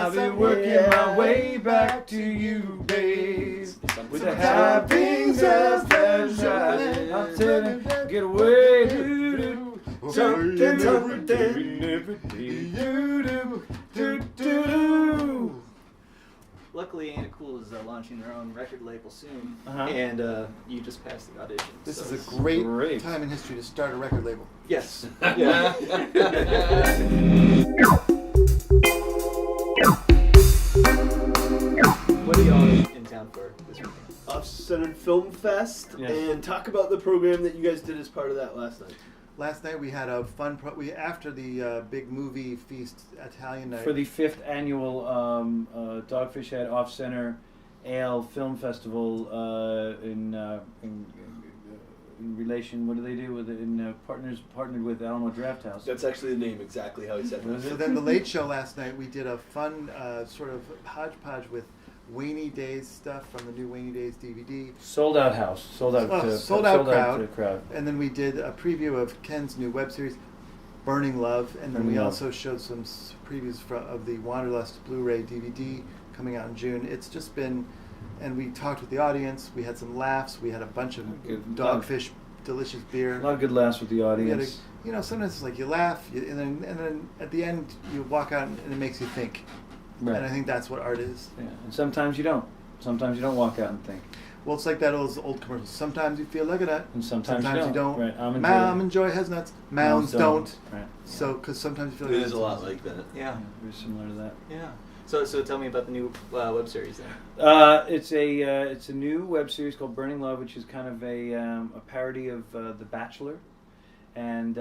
I'll be working my way back to you, babe. With the happiness of sunshine, I'm telling you, get away. Something every day. Luckily, Ain't It Cool is launching their own record label soon, and you just passed the audition. This is a great time in history to start a record label. Yes. Yeah. What are y'all in town for this weekend? Off-Centered Film Fest, and talk about the program that you guys did as part of that last night. Last night we had a fun after the big movie feast Italian night. For the 5th annual Dogfish Head Off-Center Ale Film Festival in relation, what do they do with it? Partnered with Alamo Drafthouse. That's actually the name, exactly how he said it. So then the late show last night, we did a fun sort of hodgepodge with Wainy Days stuff from the new Wainy Days DVD. Sold out house. Sold out crowd. And then we did a preview of Ken's new web series, Burning Love. And then we also showed some previews of the Wanderlust Blu-ray DVD coming out in June. It's just been, and we talked with the audience. We had some laughs. We had a bunch of Dogfish delicious beer. A lot of good laughs with the audience. Sometimes it's like you laugh, and then at the end you walk out and it makes you think. Right. And I think that's what art is. Yeah. And sometimes you don't. Sometimes you don't walk out and think. Well, it's like that old commercial. Sometimes you feel like a nut. And sometimes you don't. Right. Almond Joy has nuts. Mounds don't. Right. So, because sometimes you feel like it is a lot like that. Yeah. Very similar to that. Yeah. So tell me about the new web series then. It's a new web series called Burning Love, which is kind of a parody of The Bachelor, and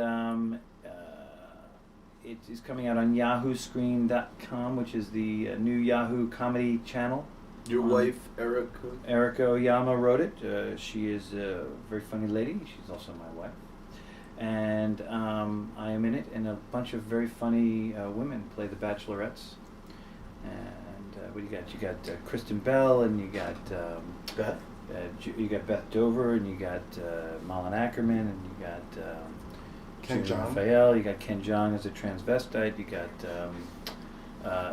it is coming out on YahooScreen.com, which is the new Yahoo comedy channel. Your wife, Erica Oyama, wrote it. She is a very funny lady. She's also my wife. And I am in it, and a bunch of very funny women play the bachelorettes. And what do you got? You got Kristen Bell, and you got Beth. You got Beth Dover, and you got Malin Ackerman, and you got Ken Jeong. Raphael. You got Ken Jeong as a transvestite. You got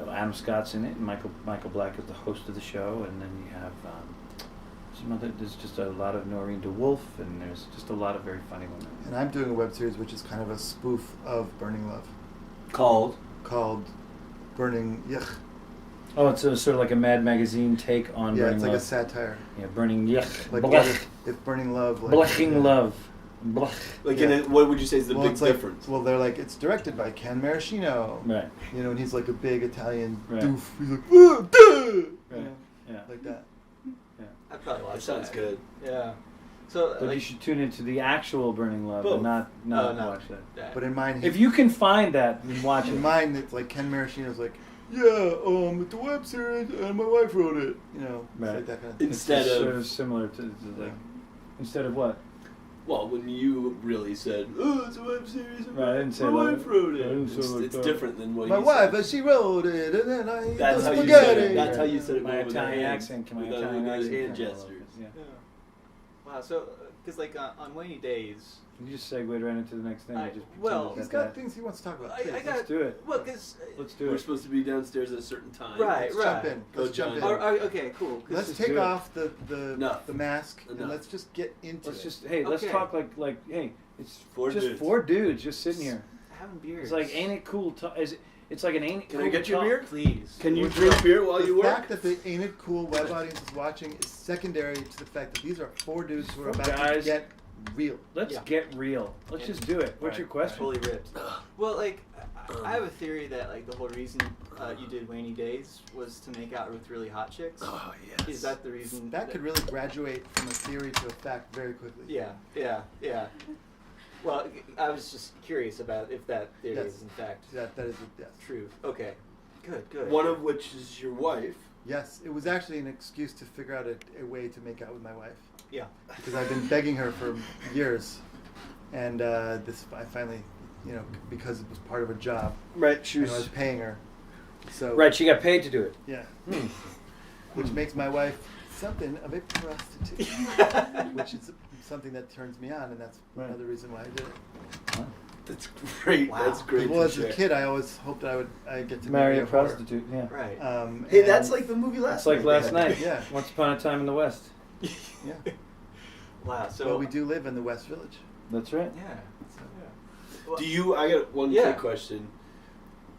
Adam Scott's in it, and Michael Black is the host of the show, and then you have some other. There's just a lot of Noreen DeWolf, and there's just a lot of very funny women. And I'm doing a web series which is kind of a spoof of Burning Love, called Burning Yuck. Oh, it's sort of like a Mad Magazine take on Burning Love. Yeah, it's like a satire. Yeah, Burning Yuck. Like if Burning Love. Like, Bleching Love. Blech. Like, what would you say is the big difference? Well, they're like, it's directed by Ken Maraschino. Right. And he's like a big Italian doof. He's like, right. Yeah. Like that. Yeah. I'd probably watch that. Sounds good. Yeah. So, but you should tune into the actual Burning Love and not watch that. Yeah. But in mine, if you can find that, then watch it. In mine, it's like Ken Maraschino's like, it's a web series, and my wife wrote it. Right. Like that kind of thing. Instead of sort of similar to like, instead of what? Well, when you really said, "Oh, it's a web series," right, I didn't say my wife wrote it. It's different than what my you wife, said. she wrote it, and then I That's how spaghetti. you said it. That's how you said it. My Italian accent. Hand gestures. Yeah. Wow. So, because like on Wainy Days. You just segued right into the next thing. He's got things he wants to talk about. Let's do it. Well, because let's do it. We're supposed to be downstairs at a certain time. Right. Let's jump in. Okay, cool. Let's take off the mask and let's just get into it. Let's talk like it's four dudes just sitting here having beers. It's like, ain't it cool? It's like an ain't. Can I get you a beer, please? Can you drink beer while you work? The fact that the Ain't It Cool web audience is watching is secondary to the fact that these are 4 dudes who are about to get real. Let's get real. Let's just do it. What's your question? Fully ripped. Well, like, I have a theory that like the whole reason you did Wainy Days was to make out with really hot chicks. Oh yes. Is that the reason? That could really graduate from a theory to a fact very quickly. Yeah. Well, I was just curious about if that theory is in fact that is true. Okay. Good. One of which is your wife. Yes, it was actually an excuse to figure out a way to make out with my wife. Yeah. Because I've been begging her for years, and I finally, because it was part of a job. Right. I was paying her. So. Right. She got paid to do it. Yeah. Which makes my wife something of a prostitute, which is something that turns me on, and that's another reason why I did it. That's great. Wow. That's great. Well, to as a share. kid, I always hoped I'd get to Marry a horror. prostitute. Yeah. Right. Hey, And that's like the movie last It's like night. last night. Yeah. Once upon a time in the West. Yeah. Wow. So Well, we do live in the West Village. That's right. Yeah. So. Well, Do you? I got one Yeah. quick question.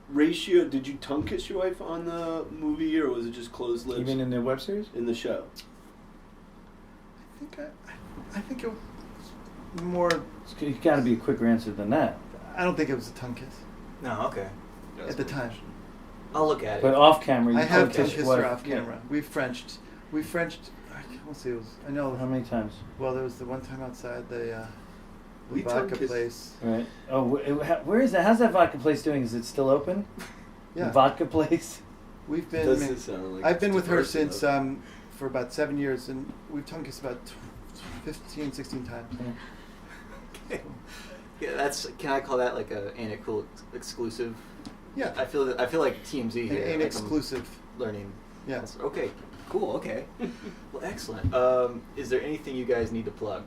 Ratio? Did you tongue kiss your wife on the movie, or was it just closed lips? Even in the web series? in the show? I think it more. You got to be a quicker answer than that. I don't think it was a tongue kiss No. Okay. at the time. I'll look at it. But off camera, you I have tongue tongue kiss kissed your her wife. off camera. We Frenched. Let's see. It was. I know. How many times? Well, there was the one time outside the We tongue vodka kissed- place. Right. Oh, where is that? How's that vodka place doing? Is it still open? Yeah. The vodka place? We've been. Doesn't sound like I've been it's with her personal. since for about 7 years, and we've tongue kissed about 15, 16 times. Yeah. Yeah, that's. Can I call that like a ain't it cool exclusive? Yeah. I feel like TMZ It here. ain't like exclusive. I'm learning. Yeah. That's- Okay. Cool. Okay. Well, excellent. Is there anything you guys need to plug?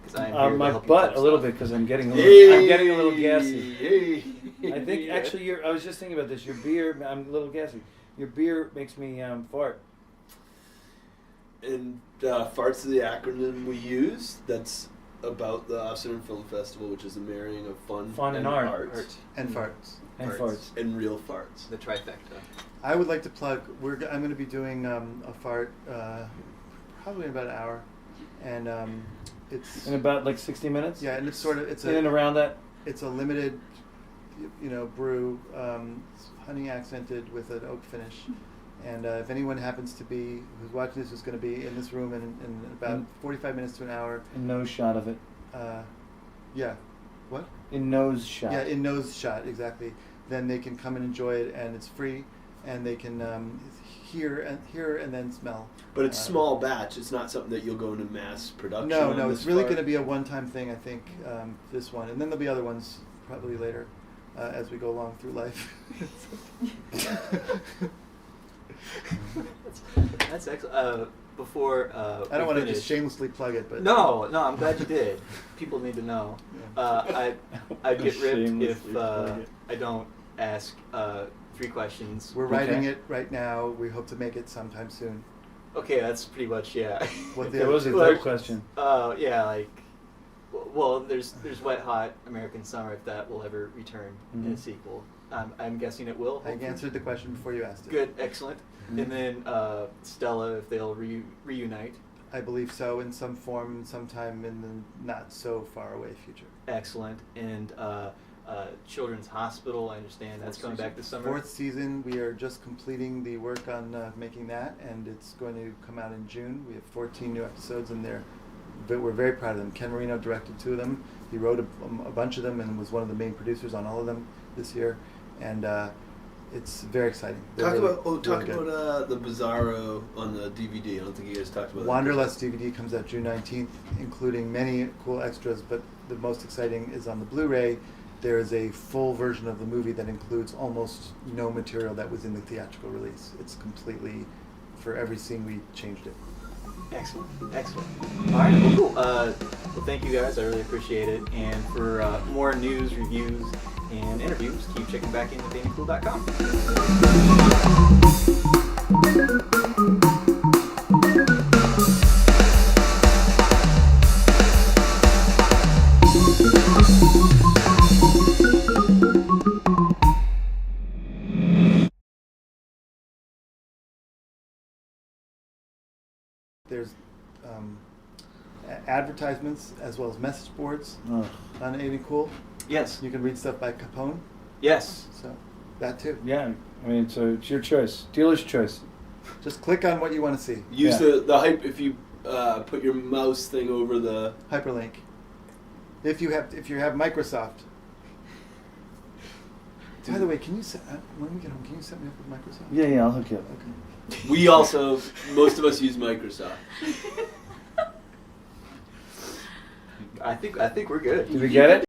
Because I am here to My help you butt plug a little stuff. bit because I'm getting a Hey, little. I'm getting a little gassy. Hey. I think actually, I was just thinking about this. Your beer, I'm a little gassy. Your beer makes me fart. And FART's the acronym we use. That's about the Austin Film Festival, which is the marrying of fun and art. Art. And farts. And Farts. farts. and real farts. The trifecta. I would like to plug. I'm going to be doing a fart probably in about an hour, and it's In about like 60 minutes? yeah, and it's sort of In and around that? it's a limited, brew, honey accented with an oak finish. And if anyone happens to be who's watching this is going to be in this room in about 45 minutes to an hour, In nose shot of it. yeah, what? In nose shot. Yeah, in nose shot exactly. Then they can come and enjoy it, and it's free, and they can hear and then smell. But it's small batch. It's not something that you'll go into mass production. No, on it's this really fart. going to be a one-time thing, I think. This one, and then there'll be other ones probably later as we go along through life. That's excellent. Before I don't want to finish, just shamelessly plug it, but No, I'm glad you did. People need to know. Yeah. I'd get ripped if Shamelessly plug it. I don't ask 3 questions. We're writing Okay. it right now. We hope to make it sometime soon. Okay, that's pretty much What There was a Well, third question. Yeah, like, well, there's Wet Hot American Summer if that will ever return in a Mhm. sequel. I'm guessing it will. I hopefully. answered the question before you asked it. Good, excellent. Mhm. And then Stella if they'll reunite. I believe so, in some form, sometime in the not so far away future. Excellent. And Children's Hospital, I understand that's coming back this summer. 4th season, we are just completing the work on making that, and it's going to come out in June. We have 14 new episodes in there, but we're very proud of them. Ken Marino directed 2 of them. He wrote a bunch of them and was one of the main producers on all of them this year, and it's very exciting. They're Talk really- about really good. the Bizarro on the DVD. I don't think you guys talked about Wanderlust DVD comes out June 19th, including many cool extras, but the most exciting is on the Blu-ray. There is a full version of the movie that includes almost no material that was in the theatrical release. It's completely, for every scene we changed it. Excellent, excellent. All right, well, cool. Well, thank you guys. I really appreciate it. And for more news, reviews, and interviews, keep checking back in at BeingCool.com. There's advertisements as well as message boards Oh. on Ain't It Cool. Yes. You can read stuff by Capone, Yes. so that too. Yeah, I mean, so it's your choice. Dealer's choice. Just click on what you want to see. Use Yeah. the hype if you put your mouse thing over the. Hyperlink. If you have Microsoft. By the way, can you set when we get home? Can you set me up with Microsoft? Yeah, I'll hook you up. Okay. We also, most of us use Microsoft. I think we're good. Did we get it?